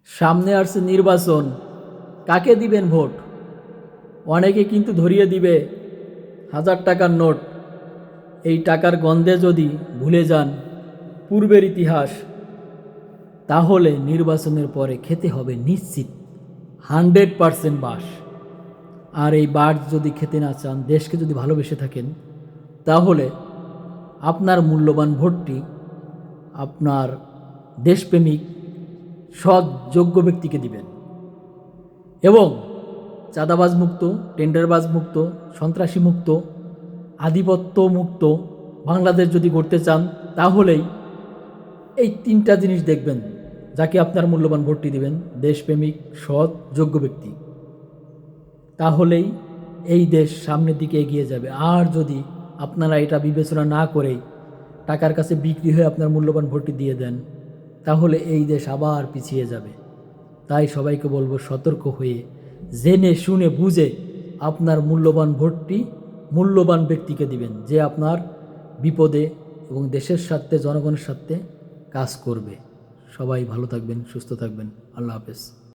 সামনে আসছে নির্বাচন, কাকে দিবেন ভোট? অনেকে কিন্তু ধরিয়ে দিবে 1000 টাকার নোট। এই টাকার গন্ধে যদি ভুলে যান পূর্বের ইতিহাস, তাহলে নির্বাচনের পরে খেতে হবে নিশ্চিত 100% বাস। আর এই বাস যদি খেতে না চান, দেশকে যদি ভালোবেসে থাকেন, তাহলে আপনার মূল্যবান ভোটটি আপনার দেশপ্রেমিক সৎ যোগ্য ব্যক্তিকে দিবেন এবং চাঁদাবাজ মুক্ত, টেন্ডারবাজ মুক্ত, সন্ত্রাসী মুক্ত, আধিপত্য মুক্ত বাংলাদেশ যদি গড়তে চান, তাহলেই এই 3টা জিনিস দেখবেন। যাকে আপনার মূল্যবান ভোটটি দিবেন, দেশপ্রেমিক সৎ যোগ্য ব্যক্তি, তাহলেই এই দেশ সামনের দিকে এগিয়ে যাবে। আর যদি আপনারা এটা বিবেচনা না করেই টাকার কাছে বিক্রি হয়ে আপনার মূল্যবান ভোটটি দিয়ে দেন, তাহলে এই দেশ আবার পিছিয়ে যাবে। তাই সবাইকে বলবো, সতর্ক হয়ে জেনে শুনে বুঝে আপনার মূল্যবান ভোটটি মূল্যবান ব্যক্তিকে দিবেন, যে আপনার বিপদে এবং দেশের স্বার্থে, জনগণের স্বার্থে কাজ করবে। সবাই ভালো থাকবেন, সুস্থ থাকবেন। আল্লাহ হাফেজ।